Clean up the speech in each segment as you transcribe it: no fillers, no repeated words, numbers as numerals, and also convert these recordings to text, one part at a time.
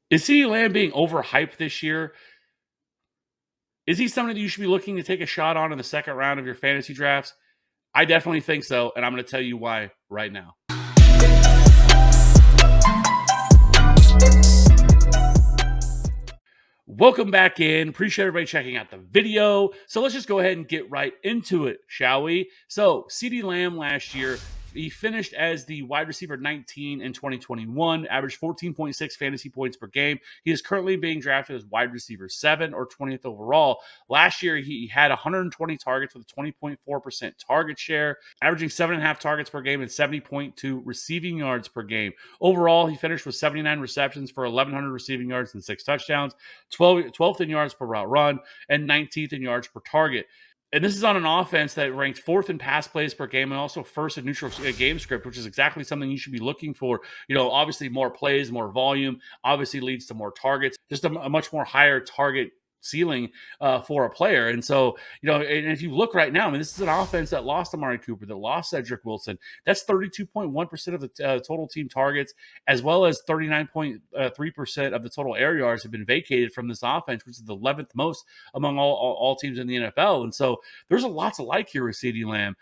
Is CeeDee Lamb being overhyped this year? Is he somebody that you should be looking to take a shot on in the second round of your fantasy drafts? I definitely think so, and I'm going to tell you why right now. Welcome back in. Appreciate everybody checking out the video. So let's just go ahead and get right into it, shall we? So CeeDee Lamb last year, he finished as the wide receiver 19 in 2021, averaged 14.6 fantasy points per game. He is currently being drafted as wide receiver 7 or 20th overall. Last year, he had 120 targets with a 20.4% target share, averaging 7.5 targets per game and 70.2 receiving yards per game. Overall, he finished with 79 receptions for 1,100 receiving yards and 6 touchdowns. 12th in yards per route run, and 19th in yards per target. And this is on an offense that ranked 4th in pass plays per game and also 1st in neutral game script, which is exactly something you should be looking for. Obviously more plays, more volume, obviously leads to more targets, just a much more higher target ceiling for a player. And so, and if you look right now, I mean, this is an offense that lost Amari Cooper, that lost Cedric Wilson. That's 32.1% of the total team targets, as well as 39.3% of the total air yards have been vacated from this offense, which is the 11th most among all teams in the NFL. And so there's a lot to like here with CeeDee Lamb.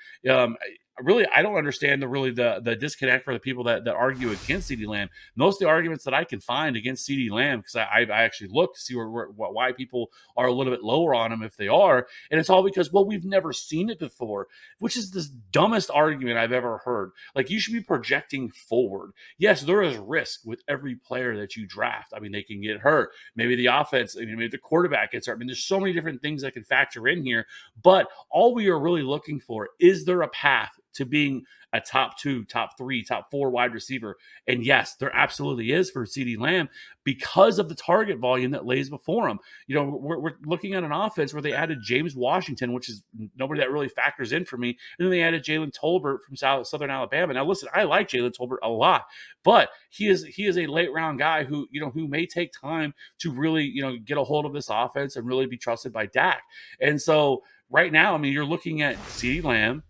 Really, I don't understand the disconnect for the people that argue against CeeDee Lamb. Most of the arguments that I can find against CeeDee Lamb, because I actually looked to see why people are a little bit lower on him if they are, and it's all because, well, we've never seen it before, which is the dumbest argument I've ever heard. Like, you should be projecting forward. Yes, there is risk with every player that you draft. I mean, they can get hurt. Maybe the offense, maybe the quarterback gets hurt. I mean, there's so many different things that can factor in here, but all we are really looking for is there a path to being a top 2, top 3, top 4 wide receiver. And yes, there absolutely is for CeeDee Lamb because of the target volume that lays before him. We're looking at an offense where they added James Washington, which is nobody that really factors in for me. And then they added Jalen Tolbert from Southern Alabama. Now, listen, I like Jalen Tolbert a lot, but he is a late round guy who may take time to really, get a hold of this offense and really be trusted by Dak. And so right now, I mean, you're looking at CeeDee Lamb,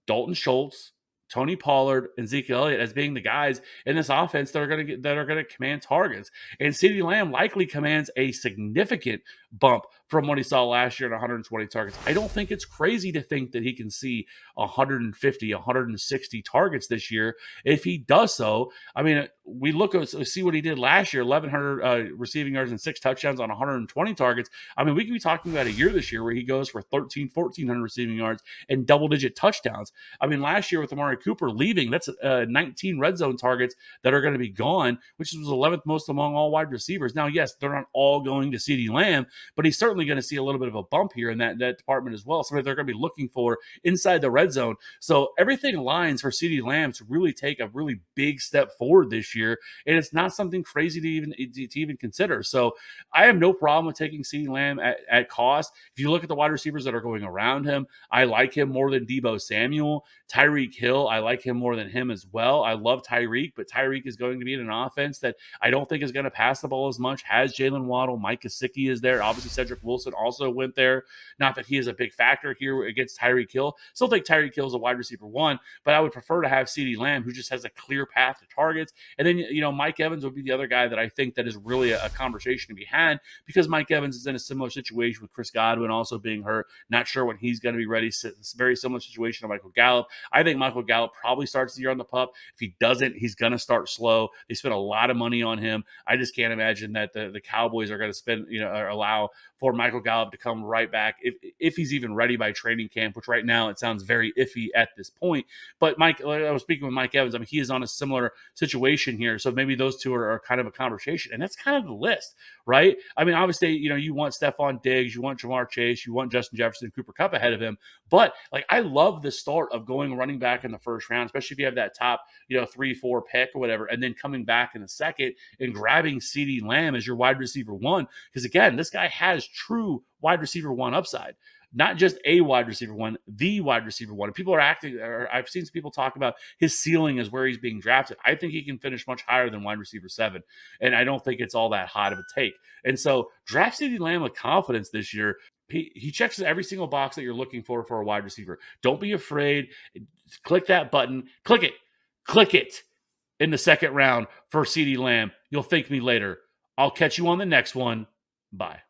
Dalton Schultz, Tony Pollard, and Zeke Elliott as being the guys in this offense that are going to command targets. And CeeDee Lamb likely commands a significant bump from what he saw last year at 120 targets. I don't think it's crazy to think that he can see 150, 160 targets this year. If he does so, I mean, we see what he did last year, 1,100 receiving yards and 6 touchdowns on 120 targets. I mean, we could be talking about a year this year where he goes for 1,400 receiving yards and double-digit touchdowns. I mean, last year with Amari Cooper leaving, that's 19 red zone targets that are going to be gone, which was 11th most among all wide receivers. Now, yes, they're not all going to CeeDee Lamb, but he's certainly going to see a little bit of a bump here in that department as well. Something they're going to be looking for inside the red zone. So everything aligns for CeeDee Lamb to really take a really big step forward this year, and it's not something crazy to even consider. So I have no problem with taking CeeDee Lamb at cost. If you look at the wide receivers that are going around him, I like him more than Deebo Samuel. Tyreek Hill, I like him more than him as well. I love Tyreek, but Tyreek is going to be in an offense that I don't think is going to pass the ball as much. Has Jalen Waddle, Mike Gesicki is there. Obviously, Cedric Wilson also went there. Not that he is a big factor here against Tyreek Hill. Still think Tyreek Hill is a wide receiver 1, but I would prefer to have CeeDee Lamb, who just has a clear path to targets. And then, Mike Evans would be the other guy that I think that is really a conversation to be had, because Mike Evans is in a similar situation with Chris Godwin also being hurt. Not sure when he's going to be ready. Very similar situation to Michael Gallup. I think Michael Gallup probably starts the year on the pup. If he doesn't, he's going to start slow. They spent a lot of money on him. I just can't imagine that the Cowboys are going to spend, or allow for Michael Gallup to come right back if he's even ready by training camp, which right now it sounds very iffy at this point. But I was speaking with Mike Evans. I mean, he is on a similar situation here. So maybe those two are kind of a conversation. And that's kind of the list, right? I mean, obviously, you want Stephon Diggs, you want Jamar Chase, you want Justin Jefferson, Cooper Kupp ahead of him. But I love the start of going running back in the first round, especially if you have that top, 3-4 pick or whatever, and then coming back in the second and grabbing CeeDee Lamb as your wide receiver 1. Because again, this guy has true wide receiver 1 upside. Not just a wide receiver 1, the wide receiver 1. People I've seen some people talk about his ceiling as where he's being drafted. I think he can finish much higher than wide receiver 7. And I don't think it's all that hot of a take. And so draft CeeDee Lamb with confidence this year. He checks every single box that you're looking for a wide receiver. Don't be afraid. Click that button. Click it in the second round for CeeDee Lamb. You'll thank me later. I'll catch you on the next one. Bye.